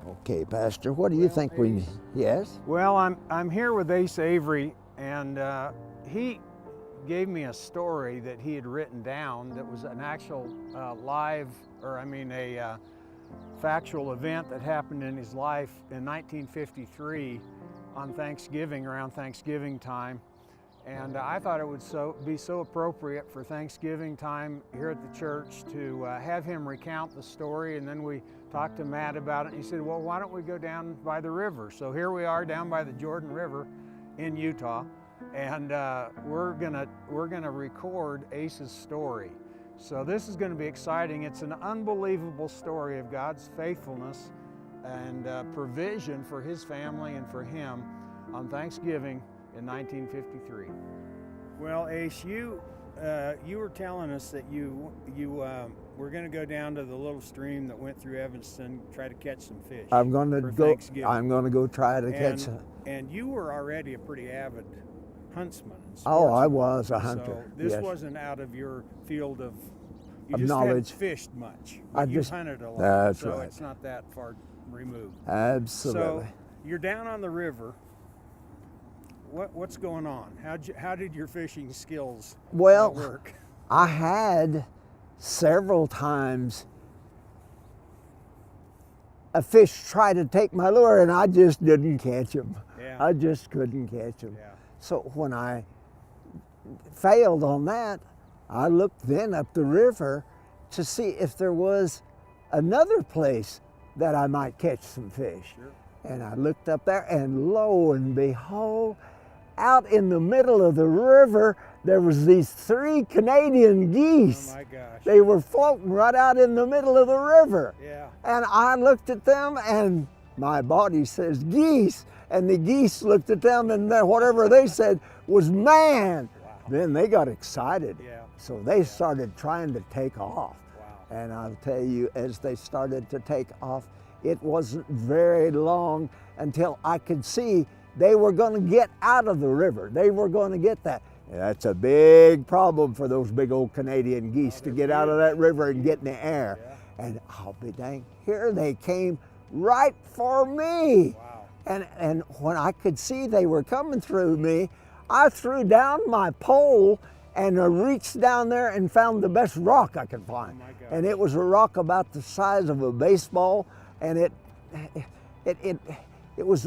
Okay, Pastor, what do you think we need? Yes? Well, I'm here with Ace Avery, and he gave me a story that he had written down that was an actual a factual event that happened in his life in 1953 on Thanksgiving, around Thanksgiving time. And I thought it would be so appropriate for Thanksgiving time here at the church to have him recount the story. And then we talked to Matt about it, and he said, well, why don't we go down by the river? So here we are down by the Jordan River in Utah, and we're gonna record Ace's story. So this is gonna be exciting. It's an unbelievable story of God's faithfulness and provision for his family and for him on Thanksgiving in 1953. Well, Ace, you were telling us that you were going to go down to the little stream that went through Evanston, try to catch some fish. I'm going to go try to catch some. And you were already a pretty avid huntsman. Oh, I was a hunter. So this yes. wasn't out of your field of knowledge. Hadn't fished much. You hunted a lot. That's so right. It's not that far removed. Absolutely. So you're down on the river. What's going on? How did your fishing skills work? I had several times a fish try to take my lure, and I just didn't catch him. Yeah. I just couldn't catch him. Yeah. So when I failed on that, I looked then up the river to see if there was another place that I might catch some fish. Sure. And I looked up there, and lo and behold, out in the middle of the river, there was these 3 Canadian geese. Oh my gosh. They were floating right out in the middle of the river. Yeah. And I looked at them, and my body says geese, and the geese looked at them, and then whatever they said was man. Wow. Then they got excited. Yeah. So they started trying to take off. Wow. And I'll tell you, as they started to take off, it wasn't very long until I could see they were going to get out of the river. They were going to get that. And that's a big problem for those big old Canadian geese to get out of that river and get in the air. Yeah. And I'll be dang, here they came right for me. Wow. And when I could see they were coming through me, I threw down my pole and reached down there and found the best rock I could find. Oh my gosh. And it was a rock about the size of a baseball, and it was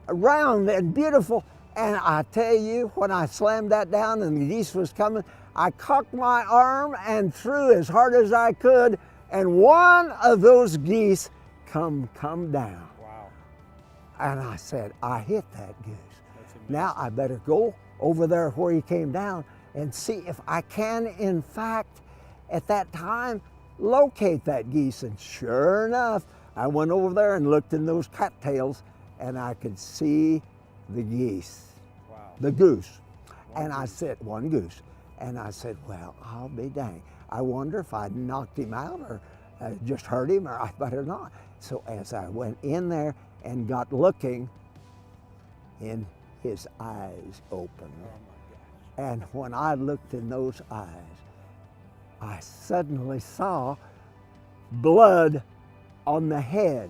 round and beautiful. And I tell you, when I slammed that down and the geese was coming, I cocked my arm and threw as hard as I could, and one of those geese come down. Wow. And I said, I hit that goose. That's amazing. Now I better go over there where he came down and see if I can, in fact, at that time, locate that geese. And sure enough, I went over there and looked in those cattails, and I could see the geese. Wow. The goose. And I said, one goose. And I said, well, I'll be dang. I wonder if I knocked him out or just hurt him, or I better not. So as I went in there and got looking, in his eyes opened. Oh my gosh. And when I looked in those eyes, I suddenly saw blood on the head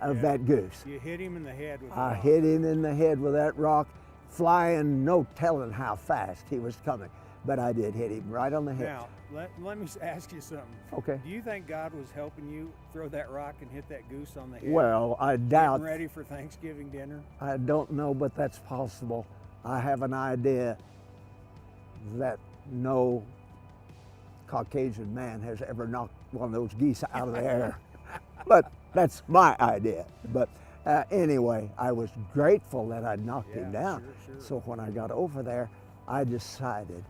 of that goose. You hit him in the head with a I rock. hit him in the head with that rock, flying, no telling how fast he was coming. But I did hit him right on the head. Now, let me ask you something. Okay. Do you think God was helping you throw that rock and hit that goose on the head? Well, I doubt. Getting ready for Thanksgiving dinner? I don't know, but that's possible. I have an idea that no Caucasian man has ever knocked one of those geese out of the air. But that's my idea. But anyway, I was grateful that I knocked him down. Sure. So when I got over there, I decided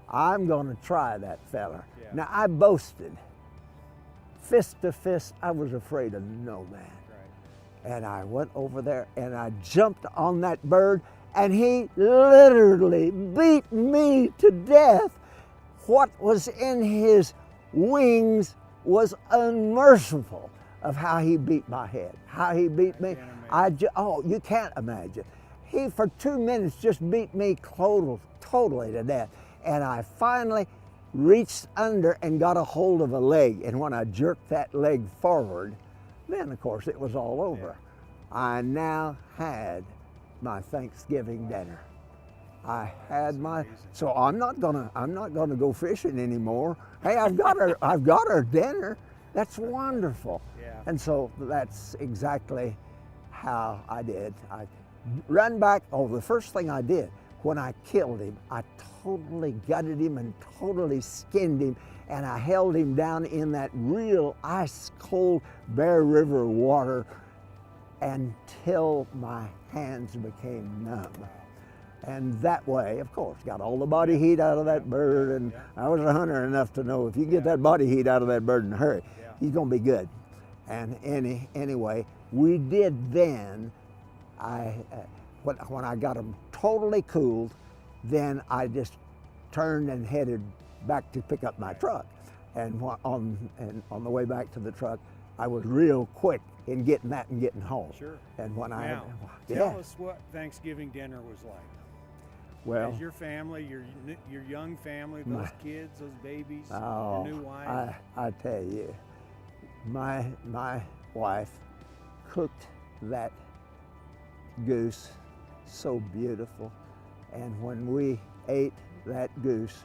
I'm going to try that fella. Yeah. Now, I boasted. Fist to fist, I was afraid of no man. Right. And I went over there and I jumped on that bird, and he literally beat me to death. What was in his wings was unmerciful of how he beat my head, how he beat me. You can't imagine. He, for 2 minutes, just beat me totally to death. And I finally reached under and got a hold of a leg. And when I jerked that leg forward, then of course it was all over. I now had my Thanksgiving dinner. I had my, so I'm not gonna go fishing anymore. Hey, I've got our dinner. That's wonderful. Yeah. And so that's exactly how I did. I ran back. Oh, the first thing I did when I killed him, I totally gutted him and totally skinned him, and I held him down in that real ice cold Bear River water until my hands became numb. And that way, of course, got all the body heat out of that bird, and I was a hunter enough to know if you get that body heat out of that bird in a hurry, he's gonna be good. And anyway, we did then, when I got him totally cooled, then I just turned and headed back to pick up my truck. And on the way back to the truck, I was real quick in getting that and getting home. Sure. And when now, tell us what Thanksgiving dinner was like. Well, as your family, your young family, those kids, those babies, oh, your new wife. I tell you, my wife cooked that goose so beautiful, and when we ate that goose,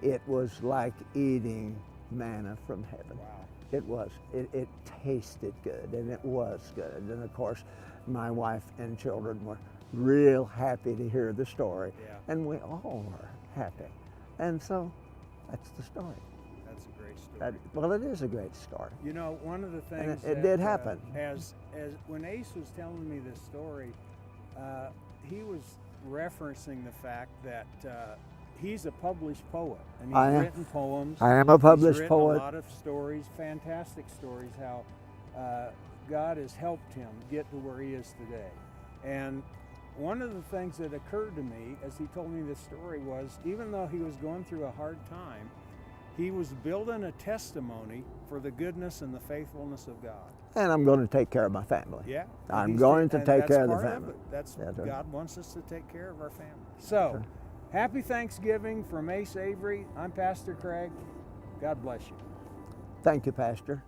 it was like eating manna from heaven. Wow. It was. It tasted good, and it was good. And of course, my wife and children were real happy to hear the story, and we all were happy. And so, that's the story. That's a great story. Well, it is a great story. You know, one of the things it did happen. As when Ace was telling me this story, he was referencing the fact that he's a published poet, and he's written poems. I am a published he's poet. A lot of stories, fantastic stories, how God has helped him get to where he is today. And one of the things that occurred to me as he told me this story was, even though he was going through a hard time, he was building a testimony for the goodness and the faithfulness of God. And I'm going to take care of my family. Yeah. I'm going to take care of the family. That's God wants us to take care of our family. So, happy Thanksgiving from Ace Avery. I'm Pastor Craig. God bless you. Thank you, Pastor.